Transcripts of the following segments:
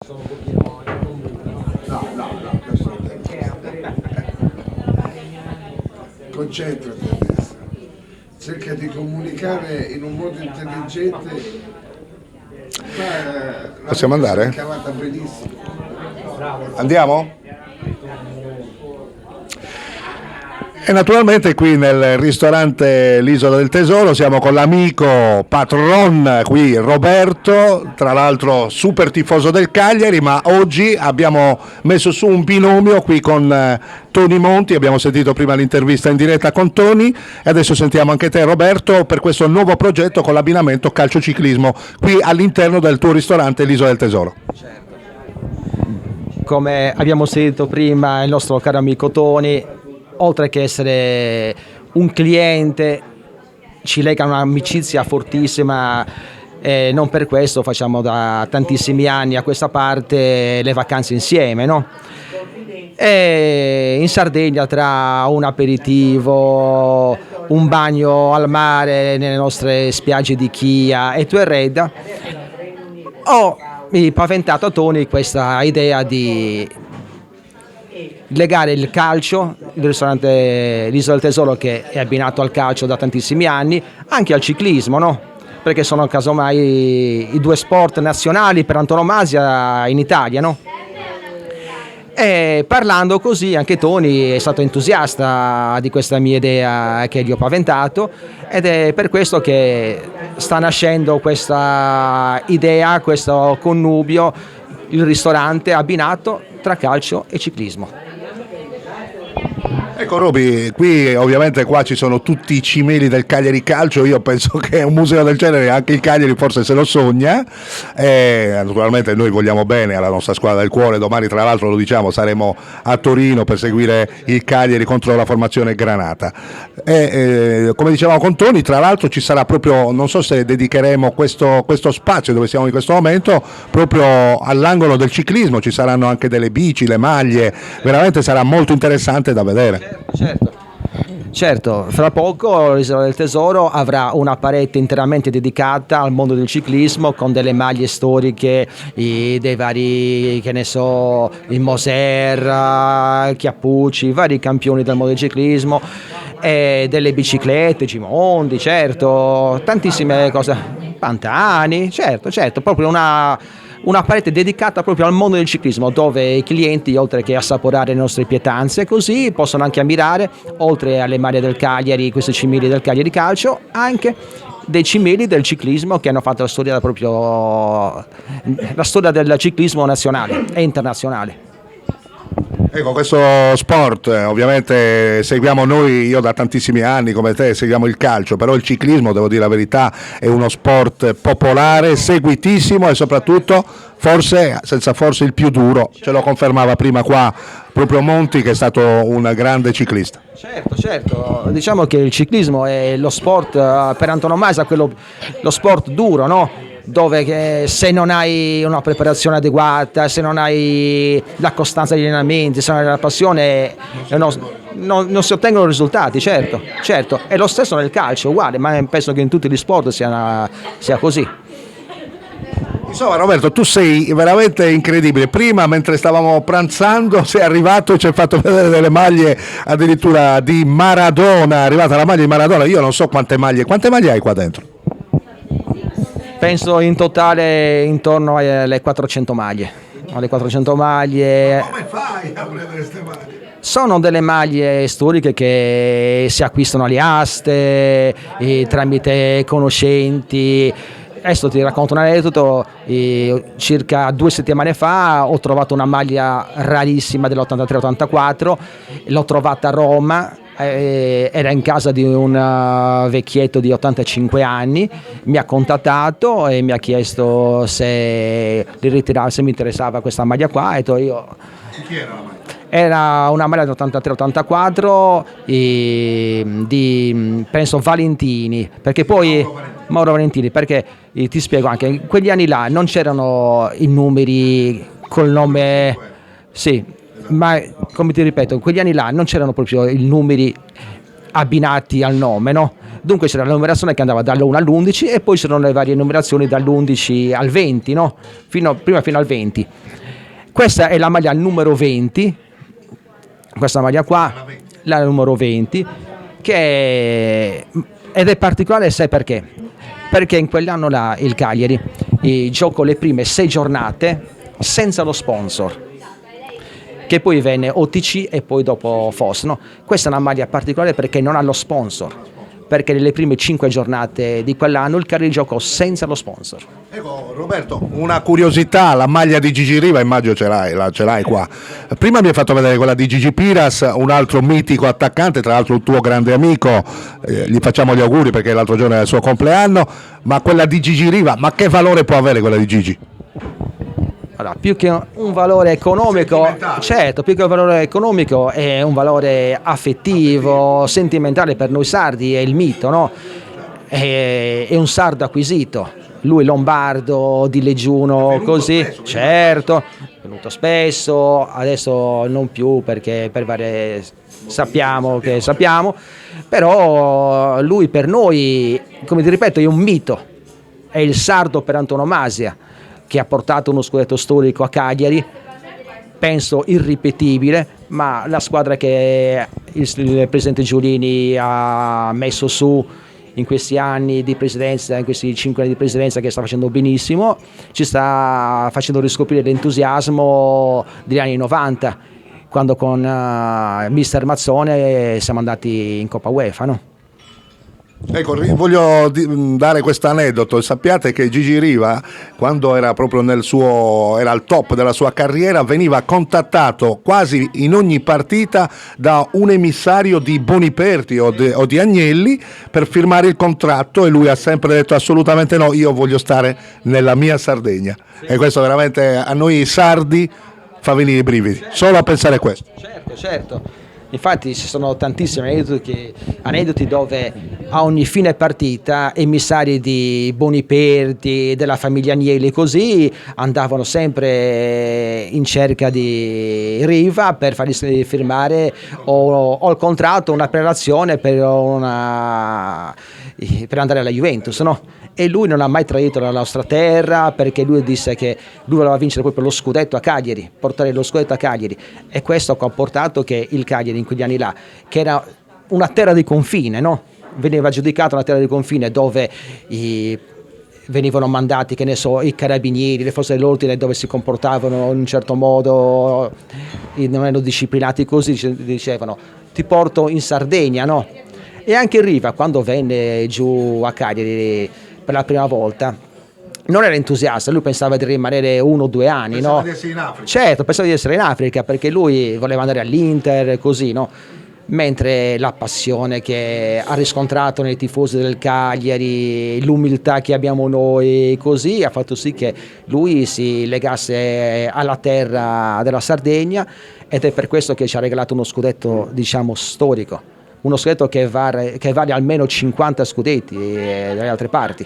Questo è il tempo. Concentrati adesso. Cerca di comunicare in un modo intelligente. Possiamo andare? È cavata benissimo. Andiamo? E naturalmente qui nel ristorante L'Isola del Tesoro siamo con l'amico patron qui Roberto, tra l'altro super tifoso del Cagliari, ma oggi abbiamo messo su un binomio qui con Tony Monti. Abbiamo sentito prima l'intervista in diretta con Tony e adesso sentiamo anche te Roberto per questo nuovo progetto con l'abbinamento calcio-ciclismo qui all'interno del tuo ristorante L'Isola del Tesoro. Come abbiamo sentito prima il nostro caro amico Tony, oltre che essere un cliente, ci lega un'amicizia fortissima e non per questo facciamo da tantissimi anni a questa parte le vacanze insieme, no? E in Sardegna tra un aperitivo, un bagno al mare nelle nostre spiagge di Chia e Tuerredda, ho paventato a Tony questa idea di legare il calcio, il ristorante L'Isola del Tesoro che è abbinato al calcio da tantissimi anni, anche al ciclismo, no? Perché sono casomai i due sport nazionali per antonomasia in Italia, no? E parlando così anche Tony è stato entusiasta di questa mia idea che gli ho paventato ed è per questo che sta nascendo questa idea, questo connubio, il ristorante abbinato tra calcio e ciclismo. Ecco Roby, qui ovviamente qua ci sono tutti i cimeli del Cagliari Calcio, io penso che un museo del genere anche il Cagliari forse se lo sogna, e naturalmente noi vogliamo bene alla nostra squadra del cuore. Domani tra l'altro lo diciamo saremo a Torino per seguire il Cagliari contro la formazione Granata e come dicevamo con Tony, tra l'altro ci sarà proprio, non so se dedicheremo questo spazio dove siamo in questo momento proprio all'angolo del ciclismo, ci saranno anche delle bici, le maglie, veramente sarà molto interessante da vedere. Certo, fra poco l'Isola del Tesoro avrà una parete interamente dedicata al mondo del ciclismo con delle maglie storiche dei vari, che ne so, il Moser, Chiappucci, i vari campioni del mondo del ciclismo, e delle biciclette, Gimondi, certo, tantissime cose, Pantani, certo, proprio una parete dedicata proprio al mondo del ciclismo, dove i clienti, oltre che assaporare le nostre pietanze, così possono anche ammirare, oltre alle maglie del Cagliari, questi cimeli del Cagliari Calcio, anche dei cimeli del ciclismo che hanno fatto la storia del ciclismo nazionale e internazionale. Ecco, questo sport ovviamente seguiamo noi, io da tantissimi anni come te seguiamo il calcio, però il ciclismo, devo dire la verità, è uno sport popolare, seguitissimo e soprattutto forse, senza forse il più duro, ce lo confermava prima qua proprio Monti che è stato un grande ciclista. Certo, diciamo che il ciclismo è lo sport per antonomasia, lo sport duro, no? Dove se non hai una preparazione adeguata, se non hai la costanza degli allenamenti, se non hai la passione, non si ottengono risultati, certo, è lo stesso nel calcio, uguale, ma penso che in tutti gli sport sia così. Insomma Roberto, tu sei veramente incredibile. Prima mentre stavamo pranzando sei arrivato e ci hai fatto vedere delle maglie addirittura di Maradona, è arrivata la maglia di Maradona, io non so quante maglie hai qua dentro? Penso in totale intorno alle 400 maglie. Come fai a prendere queste maglie? Sono delle maglie storiche che si acquistano alle aste tramite conoscenti. Adesso ti racconto un aneddoto, circa 2 settimane fa ho trovato una maglia rarissima dell'83-84, l'ho trovata a Roma, era in casa di un vecchietto di 85 anni, mi ha contattato e mi ha chiesto se mi interessava questa maglia qua, e io... Chi era la maglia? Era una maglia dell'83-84 di penso Valentini, perché poi Mauro Valentini, perché ti spiego anche, in quegli anni là non c'erano i numeri col nome, sì, ma come ti ripeto, in quegli anni là non c'erano proprio i numeri abbinati al nome, no? Dunque c'era la numerazione che andava dall'1 all'11 e poi c'erano le varie numerazioni dall'11 al 20, no? Prima fino al 20. Questa è la maglia numero 20, questa maglia qua, la numero 20, ed è particolare, sai perché? Perché in quell'anno là il Cagliari giocò le prime 6 giornate senza lo sponsor, che poi venne OTC e poi dopo FOS, no? Questa è una maglia particolare perché non ha lo sponsor, perché nelle prime 5 giornate di quell'anno il Cagliari giocò senza lo sponsor. Ecco Roberto, una curiosità, la maglia di Gigi Riva immagino ce l'hai qua. Prima mi hai fatto vedere quella di Gigi Piras, un altro mitico attaccante, tra l'altro un tuo grande amico, gli facciamo gli auguri perché l'altro giorno è il suo compleanno, ma quella di Gigi Riva, ma che valore può avere quella di Gigi? Allora, più che un valore economico, certo, più che un valore economico è un valore affettivo, sentimentale per noi sardi, è il mito, no? È un sardo acquisito, lui lombardo, di Leggiuno, così, spesso, certo, è venuto spesso, adesso non più perché per varie sappiamo, però lui per noi, come ti ripeto, è un mito, è il sardo per antonomasia, che ha portato uno scudetto storico a Cagliari, penso irripetibile, ma la squadra che il presidente Giulini ha messo su in questi anni di presidenza, in questi 5 anni di presidenza, che sta facendo benissimo, ci sta facendo riscoprire l'entusiasmo degli anni 90, quando con mister Mazzone siamo andati in Coppa UEFA, no? Ecco, voglio dare questo aneddoto. Sappiate che Gigi Riva, quando era proprio era al top della sua carriera, veniva contattato quasi in ogni partita da un emissario di Boniperti o di Agnelli per firmare il contratto, e lui ha sempre detto assolutamente no, io voglio stare nella mia Sardegna. E questo veramente a noi sardi fa venire i brividi, solo a pensare a questo. Certo. Infatti ci sono tantissimi aneddoti dove a ogni fine partita emissari di Boniperti, della famiglia Agnelli, così andavano sempre in cerca di Riva per fargli firmare o il contratto, una prelazione per andare alla Juventus, no? E lui non ha mai tradito la nostra terra, perché lui disse che lui voleva vincere proprio lo scudetto a Cagliari, portare lo scudetto a Cagliari, e questo ha comportato che il Cagliari in quegli anni là, che era una terra di confine, no? Veniva giudicata una terra di confine dove venivano mandati, che ne so, i carabinieri, le forze dell'ordine, dove si comportavano in un certo modo, non erano disciplinati così, dicevano ti porto in Sardegna, no? E anche Riva, quando venne giù a Cagliari per la prima volta, non era entusiasta, lui pensava di rimanere 1 o 2 anni, pensava, no? Di essere in Africa. Certo, pensava di essere in Africa, perché lui voleva andare all'Inter, così, no? Mentre la passione che ha riscontrato nei tifosi del Cagliari, l'umiltà che abbiamo noi, così, ha fatto sì che lui si legasse alla terra della Sardegna, ed è per questo che ci ha regalato uno scudetto, diciamo, storico, uno scudetto che vale almeno 50 scudetti dalle altre parti.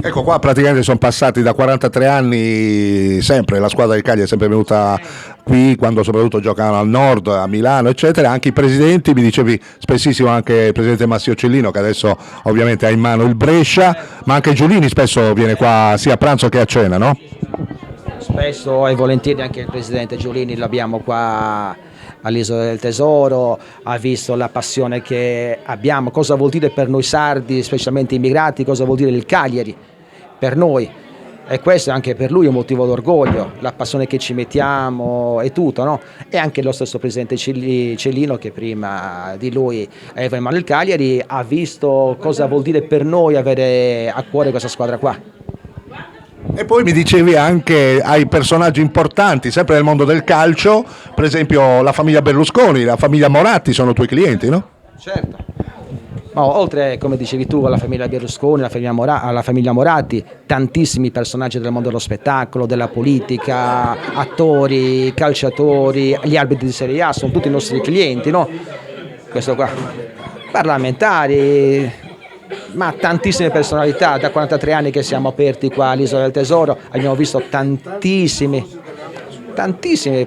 Ecco, qua praticamente sono passati da 43 anni, sempre la squadra del Cagliari è sempre venuta qui quando soprattutto giocavano al nord, a Milano eccetera. Anche i presidenti, mi dicevi spessissimo anche il presidente Massimo Cellino, che adesso ovviamente ha in mano il Brescia, ma anche Giulini spesso viene qua sia a pranzo che a cena, no? Spesso e volentieri anche il presidente Giulini l'abbiamo qua all'Isola del Tesoro, ha visto la passione che abbiamo, cosa vuol dire per noi sardi, specialmente immigrati, cosa vuol dire il Cagliari per noi, e questo è anche per lui un motivo d'orgoglio, la passione che ci mettiamo e tutto, no? E anche lo stesso presidente Cellino, che prima di lui aveva in mano il Cagliari, ha visto cosa vuol dire per noi avere a cuore questa squadra qua. E poi mi dicevi anche ai personaggi importanti, sempre nel mondo del calcio, per esempio la famiglia Berlusconi, la famiglia Moratti sono tuoi clienti, no? Certo. Ma oltre, come dicevi tu, alla famiglia Berlusconi, alla famiglia Moratti, tantissimi personaggi del mondo dello spettacolo, della politica, attori, calciatori, gli arbitri di Serie A, sono tutti i nostri clienti, no? Questo qua. Parlamentari, ma tantissime personalità. Da 43 anni che siamo aperti qua all'Isola del Tesoro, abbiamo visto tantissimi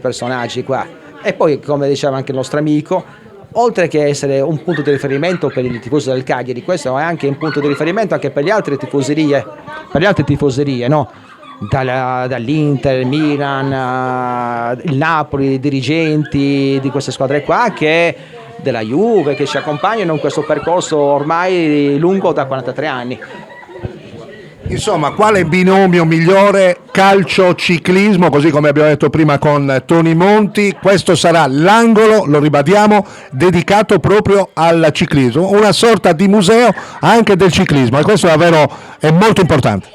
personaggi qua. E poi, come diceva anche il nostro amico, oltre che essere un punto di riferimento per i tifosi del Cagliari, questo è anche un punto di riferimento anche per le altre tifoserie, no? Dall'Inter, il Milan, il Napoli, i dirigenti di queste squadre qua, che della Juve, che ci accompagnano in questo percorso ormai lungo da 43 anni. Insomma, quale binomio migliore calcio-ciclismo, così come abbiamo detto prima con Tony Monti? Questo sarà l'angolo, lo ribadiamo, dedicato proprio al ciclismo, una sorta di museo anche del ciclismo, e questo davvero è molto importante.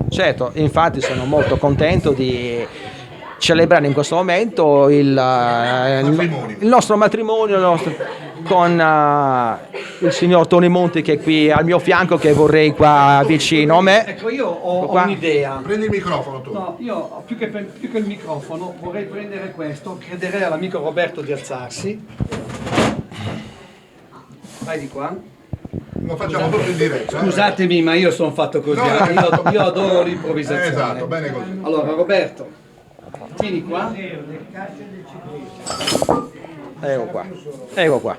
Certo, infatti sono molto contento di celebrare in questo momento il nostro matrimonio con il signor Tony Monti, che è qui al mio fianco, che vorrei qua vicino a me. Ecco, io ho un'idea. Prendi il microfono tu. No, io più che il microfono vorrei prendere questo, chiederei all'amico Roberto di alzarsi. Vai di qua. Lo facciamo tutto in diretta. Scusatemi, ma io sono fatto così. Io adoro l'improvvisazione. Esatto, bene così. Allora, Roberto, tieni qua. Ecco qua.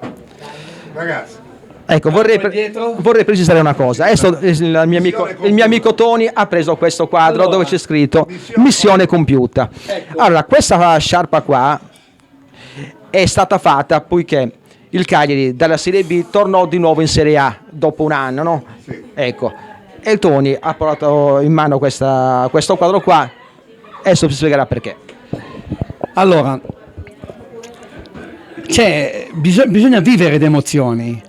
Ragazzi, Ecco, vorrei precisare una cosa. Adesso il mio amico Tony ha preso questo quadro dove c'è scritto missione compiuta. Allora, questa sciarpa qua è stata fatta poiché il Cagliari dalla Serie B tornò di nuovo in Serie A dopo un anno, no? Sì. Ecco, e il Tony ha portato in mano questo quadro qua, e adesso si spiegherà perché. Allora, bisogna vivere le emozioni.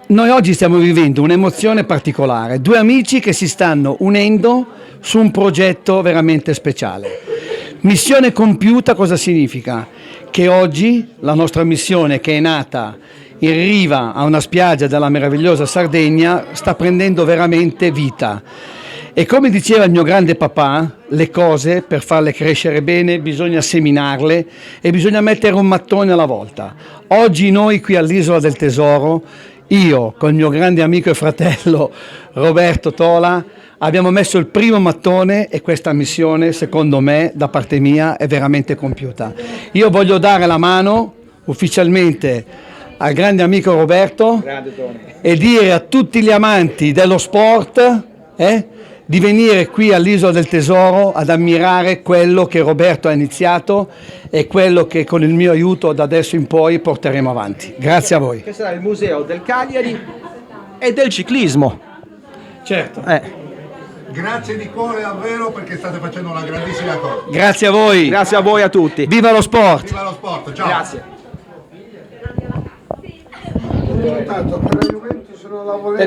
Noi oggi stiamo vivendo un'emozione particolare, due amici che si stanno unendo su un progetto veramente speciale. Missione compiuta cosa significa? Che oggi la nostra missione, che è nata in riva a una spiaggia della meravigliosa Sardegna, sta prendendo veramente vita. E come diceva il mio grande papà, le cose per farle crescere bene bisogna seminarle e bisogna mettere un mattone alla volta. Oggi noi qui all'Isola del Tesoro, io con il mio grande amico e fratello Roberto Tola, abbiamo messo il primo mattone, e questa missione, secondo me, da parte mia, è veramente compiuta. Io voglio dare la mano ufficialmente al grande amico Roberto e dire a tutti gli amanti dello sport di venire qui all'Isola del Tesoro ad ammirare quello che Roberto ha iniziato e quello che con il mio aiuto da adesso in poi porteremo avanti. Grazie a voi. Che sarà il museo del Cagliari e del ciclismo. Certo. grazie di cuore davvero, perché state facendo una grandissima cosa. Grazie a voi. Grazie a voi, a tutti. Viva lo sport. Viva lo sport, ciao. Grazie. Tanto per la Juventus non la volete.